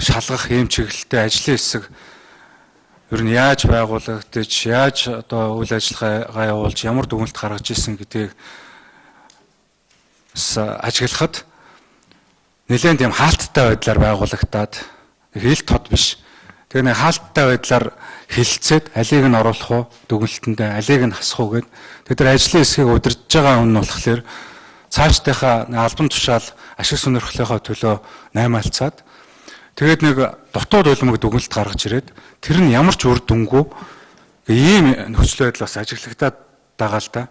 шалгах ийм чиглэлтэй ажлын хэсэг ер нь яаж байгуулагдаж, яаж одоо үйл ажиллагаа явуулж, ямар дүгнэлт гаргаж ирсэн гэдгийг ажиглахад нэлээд тийм хаалттай байдлаар байгуулагдаад хил тод биш. Тэгээ нэг хаалттай байдлаар хилцээд алийг нь оруулах уу, дүгнэлтэндээ алийг нь хасах уу гэд тэр ажлын хэсгийг удирдах байгаа хүн нь болохоор цаашдынхаа албан тушаал ашиг сонирхлынхаа төлөө наймаалцаад тэгээд нэг дотоод улмаг дүгнэлт гаргаж ирээд тэр нь ямар ч үр дүнгүй ийм нөхцөл байдал бас ажиглагдаад байгаа л да.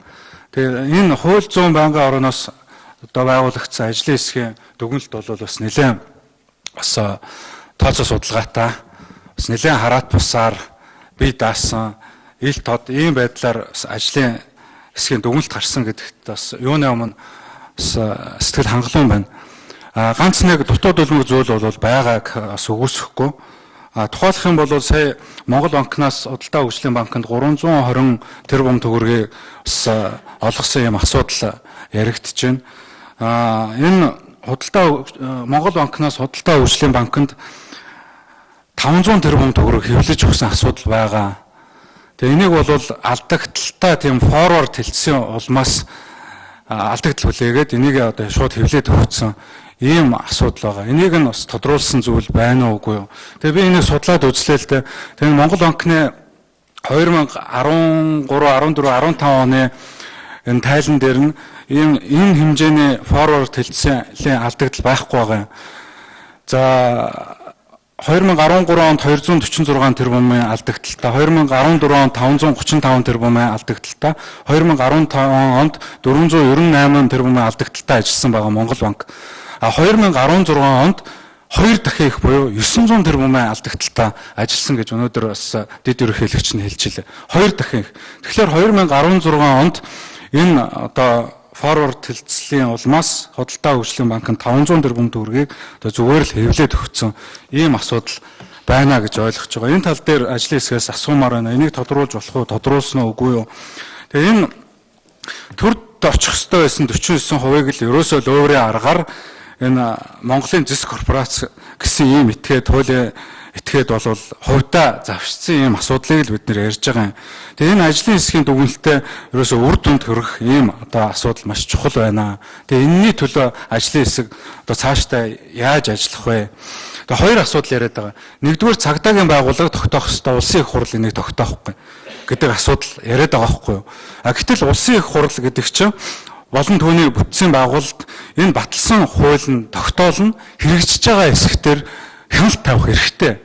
Тэгээд энэ хууль зүйн байнгын орноос одоо байгуулагдсан ажлын хэсгийн дүгнэлт бол бас нэлээд бас тооцоо судалгаатай бас нэлээд хараат бусаар бие даасан ил тод ийм байдлаар ажлын хэсгийн дүгнэлт гарсан гэдэгт бас юуны өмнө сэтгэл хангалуун байна. Ганц нэг дутууд улмаг зүйл бол байгааг бас үгүйсэхгүй. Тухайлах юм бол сая Монгол банкнаас Худалдаа хөгжлийн банкнд 320 тэрбум төгрөгийг бас олгосон юм асуудал яригдж байна. Энэ Монгол банкнаас Худалдаа хөгжлийн банкнд 500 тэрбум төгрөг хэвлэж өгсөн асуудал байгаа. Тэгээ энийг бол алдагдaltaа тийм форвард хэлсэн улмаас алдагдал хүлээгээд энийг одоо шууд хэвлээд өгсөн ийм асуудал байгаа. Энийг нь бас тодруулсан зүйл байна уугүй юу. Тэгээ би энийг судлаад үзлээ л дээ. Тэгээ Монгол банкны 2013, 14, 15 оны энэ тайлан дээр нь энэ хэмжээний форвард хэлцээлийн алдагдал байхгүй байгаа. За 2013 онд 246 тэрбумын алдагдaltaа, 2014 онд 535 тэрбумын алдагдaltaа, 2015 онд 498 тэрбумын алдагдaltaа ажилласан байгаа Монгол банк. 2016 онд 2 дахин их буюу 900 тэрбумын алдагдaltaа ажилласан гэж өнөөдөр бас дэд ерөнхийлөгч нь хэлж илээ. 2 дахин их. Тэгэхээр 2016 онд энэ одоо форвард хэлцлийн улмаас Худалдаа хөгжлийн банкнд 500 тэрбум төгрөгийг одоо зүгээр л хэвлээд өгсөн ийм асуудал байна гэж ойлгож байгаа. Энэ тал дээр ажлын хэсгээс асуумаар байна. Энийг тодруулж болох уу, тодруулсан уу үгүй юу? Тэгээ энэ төрд очих ёстой байсан 49%-ыг л ерөөсөө л өөрийн аргаар энэ Монголын зэс корпорац гэсэн ийм хуулийн этгээд бол хувьдаа завшсан ийм асуудлыг л бид нэр ярьж байгаа юм. Тэгээ энэ ажлын хэсгийн дүгнэлтээ ерөөсөө үр дүнд хүрэх ийм одоо асуудал маш чухал байна. Тэгээ энэний төлөө ажлын хэсэг одоо цаашдаа яаж ажиллах вэ? Тэгээ хоёр асуудал яриад байгаа. Нэгдүгээр цагдаагийн байгууллага тогтоох ёстой, улсын их хурл энийг тогтоохгүй гэдэг асуудал яриад байгаа байхгүй юу? Гэтэл улсын их хурл гэдэг чинь болон түүний бүтцийн байгуулалт энэ баталсан хууль нь тогтоол нь хэрэгжиж байгаа хэсгээр хяналт тавих хэрэгтэй.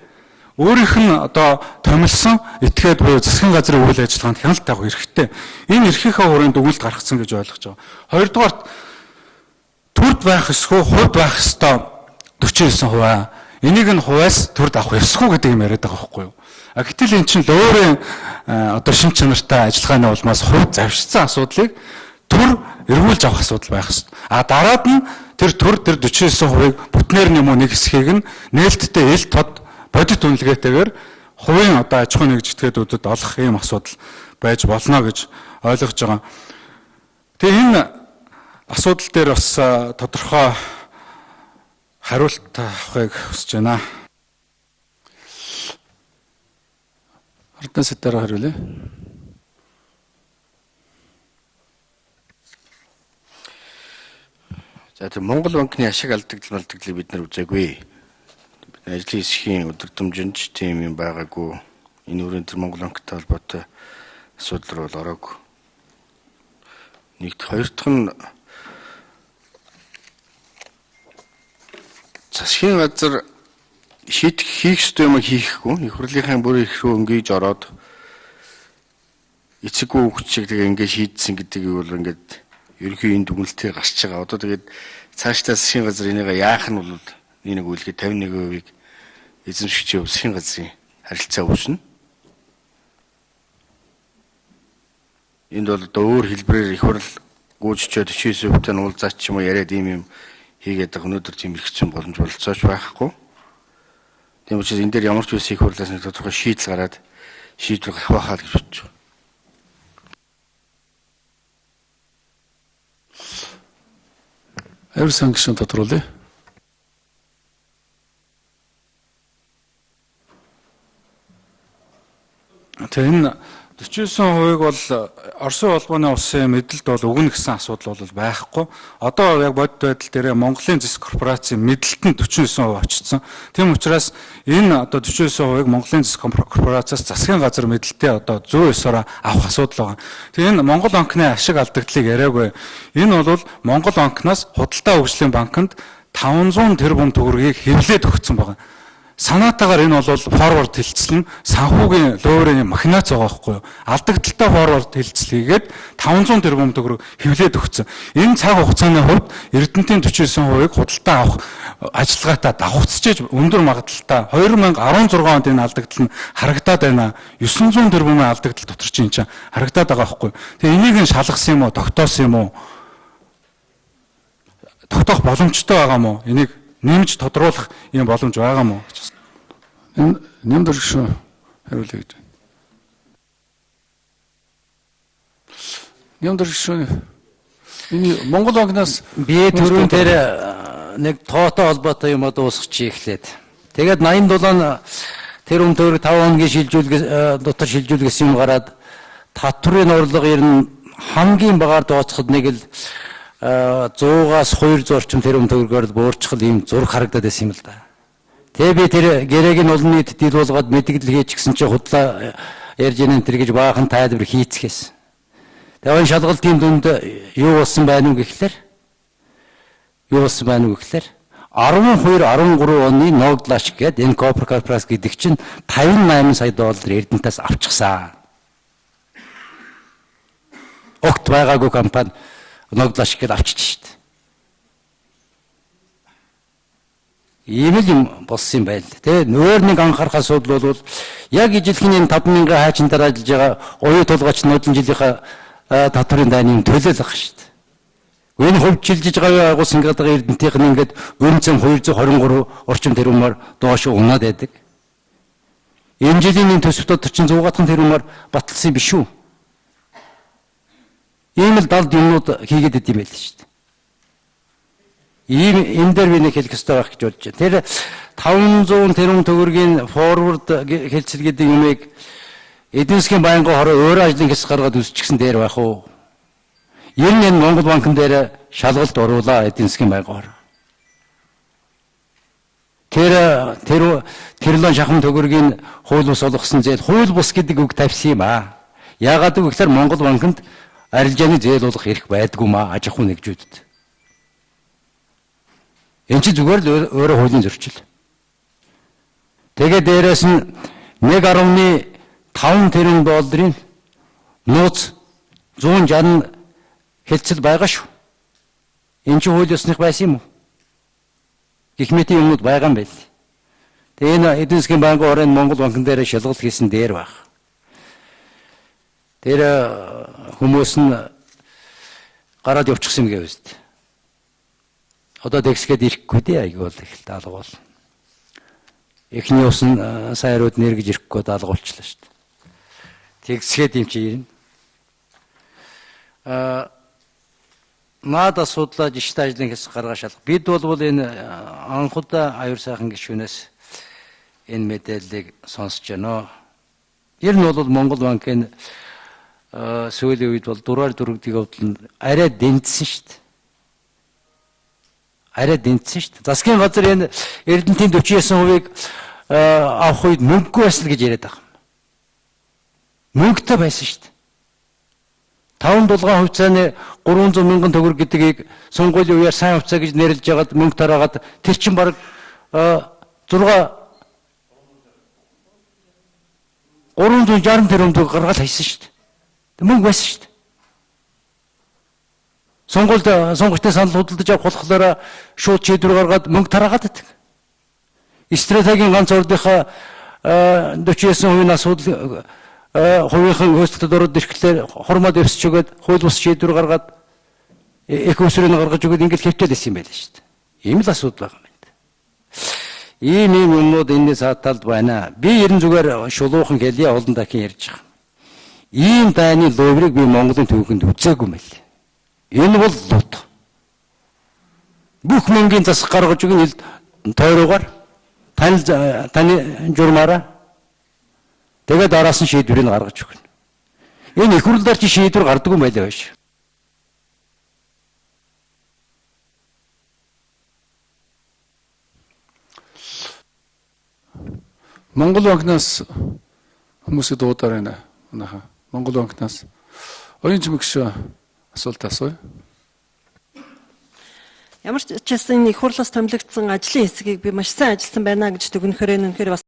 Өөрийнх нь одоо томилсон этгээд буюу засгийн газрын үйл ажиллагаанд хяналт тавих хэрэгтэй. Энэ эрхийнхээ хүрээнд дүгнэлт гаргацсан гэж ойлгож байгаа. Хоёрдугаарт төрд байх ёсгүй, хувьд байх ёстой 49%. Энийг нь хувьас төрд авах ёсгүй гэдэг юм яриад байгаа байхгүй юу? Гэтэл эн чинь өөрийн одоо шин чанартай ажиллагааны улмаас хувьд завшсан асуудлыг төр эргүүлж авах асуудал байх ёстой. Дараад нь тэр 49%-ыг бүтнээр нэмүү нэг хэсгийг нь нээлттэй ил тод бодит үнэлгээтэйгээр хувийн одоо аж ахуйн нэгжитгээдүүдэд олох ийм асуудал байж болно гэж ойлгож байгаа. Тэгээ энэ асуудал дээр бас тодорхой хариулт авахыг хүсэж байна. Ардын сэдвээр хариулъя. За тэр Монгол банкны ашиг алдагдлыг бид нар үзээгүй. Ажлын хэсгийн өдөртөмжөнд тийм юм байгаагүй. Энэ үрийн тэр Монгол банктай холбоотой асуудал бол ороогүй. Нэгт хоёр дахь нь засгийн газар хийх ёстой юм хийхгүй. Их хурлынхаа бүрийн их рүү ингэж ороод эцэггүй хүчийг тэгээ ингэж шийдсэн гэдгийг бол ингээд ерөнхий энэ дүгнэлтээр гарч байгаа. Одоо тэгээд цаашдаа засгийн газар энийг яах нь бол нэг үлгээ 51%-ийг эзэмшигчийн засгийн газрын харилцаа үүснэ. Энд бол одоо өөр хэлбэрээр их хурл гүйцэтгэж 49%-тай нь уулзаач ч юм уу яриад ийм юм хийгээд байгаа өнөөдөр тийм хэрэгцсэн боломж болцооч байхгүй. Тийм учраас энэ дээр ямар ч үс их хурлаас нэг тодорхой шийдэл гараад шийдвэр гарах байхаа гэж бодож байна. Ерсэн гişэн тодруулъя. Тэгээ энэ 49% бол Оросын улбаны улсын мэдэлд бол өгнө гэсэн асуудал бол байхгүй. Одоо яг бодит байдал дээр Монголын зэс корпорацийн мэдэлд нь 49% очсон. Тийм учраас энэ одоо 49%-ыг Монголын зэс корпорациас засгийн газар мэдэлтэй одоо 109-ороо авах асуудал байгаа. Тэгээ энэ Монгол банкны ашиг алдагдлыг яриаггүй. Энэ бол Монгол банкнаас Худалдаа хөгжлийн банкнд 500 тэрбум төгрөгийг хэвлээд өгсөн байгаа. Санаатаагаар энэ бол форвард хилцэл нь санхүүгийн лоурийн махинац байгаа байхгүй юу? Алдагдaltaа форвард хилцэл хийгээд 500 тэрбум төгрөг хэвлээд өгсөн. Энэ цаг хугацааны хувьд Эрдэнэтийн 49%-ыг худалдаа авах ажиллагаатай давхцчихж өндөр магадлалтай 2016 онд энэ алдагдал нь харагдаад байна. 900 тэрбумын алдагдал дотор чинь харагдаад байгаа байхгүй юу? Тэгээ энийг нь шалгасан юм уу, тогтоосон юм уу? Тогтоох боломжтой байгаа мó? Энийг нэмж тодруулах юм боломж байгаа мó гэж байна. Энэ нэмдэр шүү хариулъя гэж байна. Нэмдэр шүү. Энэ Монгол банкнаас би түрүүн дээр нэг тоотой холбоотой юм дуусгачих эхлээд. Тэгээд 87 тэр төгрөг 5 хоногийн шилжүүлгээс дотор шилжүүлгээс юм гараад татврын орлого ер нь хамгийн багаар дооцоход нэг л 100-аас 200 орчим тэрбум төгрөгөөр буурчхал ийм зураг харагдаад байсан юм л да. Тэгээ би тэр гэрээг нь олон нийтэд ил болгоод мэдгэл хийж гисэн чи худлаа ярьж ийн тэр гэж баахан тайлбар хийцгээс. Тэгээ энэ шалгалтын дүнд юу болсон байна уу гэхлээр 12 13 оны Ногдлаш гэдэг энэ корпорац гэдэг чинь 58 сая доллар Эрдэнэтээс авчихсан. Огт байгаагүй компани Ногдлаш гэдэг авчиж шít. Ийм л юм болсон юм байна л. Тэгээ нөөр нэг анхаарах асуудал бол яг ижилхэн 5,000 хайчин дараа ажиллаж байгаа оюу тулгаач нуудлын жилийнхаа татврын дайны төлөөлөх шít. Энэ хөвчилж байгаа агуулсан гэдэг Эрдэнэтийнх нь ингээд өнцөн 223 орчим тэрбумаар доош унаад байдаг. Энэ жилийн төсөв дотор чинь 100 гатхан тэрбумаар баталсан биш үү? Ийм л далд юмнууд хийгээд идэм байл шүү дээ. Ийм энэ дээр би нэг хэлэх ёстой байх гэж бодож байна. Тэр 500 тэрбум төгрөгийн форвард хэлцэл гэдэг юмыг эдийн засгийн байнгын хороо өөрөө ажлын хэсэг гаргаад үсчихсэн дээр байх уу? Ер нь Монгол банкн дээр шалгалт оруулаа эдийн засгийн байнгын хороо. Тэрлэн шахам төгрөгийн хууль бус олгосон зээл хууль бус гэдэг үг тавьсан юм аа. Яагаад гэвэл Монгол банкнд арилжааны зээл болох эрх байдгүй маа аж ахуй нэгжүүдэд. Энэ чи зүгээр л өөрөө хуулийн зөрчил. Тэгээд дээрэс нь 1.5 тэрбум долларын нууц 160 хэлцэл байгаа шүү. Энэ чи хууль ёсных байсан юм уу? Гэх мэт юмуд байгаа юм байл. Тэгээ энэ эдийн засгийн банкын орон Монгол банкн дээр шалгалт хийсэн дээр баг. Тэр хүмүүс нь гараад явчихсан юм гэвэст. Одоо тэгсгээд ирэхгүй дээ айгүй бол их даалга бол. Эхний ус нь сайрууд нэргэж ирэхгүй даалга болчихлоо шүү дээ. Тэгсгээд юм чи ирнэ. Наад асуудлаа жиштэй ажлын хэсэг гаргаж шалгах. Бид бол энэ анхудаа аюур сайхан гишүүнээс энэ мэдээллийг сонсож байна. Ер нь бол Монгол банкын сүүлийн үед бол дураар дөрөгдгийг хувьд арай дэнтсэн шүү дээ. Арай дэнтсэн шүү дээ. Засгийн газар энэ Эрдэнэтийн 49%-ыг авах үед мөнгөгүй байсан гэж яриад байгаа юм. Мөнгөтэй байсан шүү дээ. 5 дулгаан хувьцааны 300 мянган төгрөг гэдгийг сонгуулийн үеэр сайн хувьцаа гэж нэрлэж ягаад мөнгө тараагаад тэр чинь баг 360 тэрбум төгрөг гаргаад хайсан шүү дээ. Мөнгө байсан шүү дээ. Сонгуультай санал худалдаж авах болохоор шууд шийдвэр гаргаад мөнгө тараагаад байдаг. Стратегийн ганц ордынхаа 49% асуудал хувийнхан хөөцөлтөд ороод ирэхлээр хормоод өвсч өгöd хууль бус шийдвэр гаргаад их өсрөг гаргаж өгöd ингээд хэвтээд исэн юм байл шүү дээ. Ийм л асуудал байгаа юм байна. Ийм юмнууд энэс хаталд байна. Би ерэн зүгээр шулуухан хэлье олон дахин ярьж байгаа. Ийм дайны ловрыг би Монголын түүхэнд үзээгүй мэл. Энэ бол лут. Бүх мөнгөний засаг гаргаж өгнө тойруугаар таны журмаараа Тэгээд араас нь шийдвэрийг гаргаж өгнө. Энэ их хурлаар чи шийдвэр гардаг юм байлаа биш. Монгол банкнаас хүмүүсийг дуудаар байна. Манайха Монгол банкнаас оюун чимэгч асуулт асууя. Ямар ч байсан их хурлаас томилогдсон ажлын хэсгийг би маш сайн ажилласан байна гэж дүгнэхээр энэ үнэхээр бас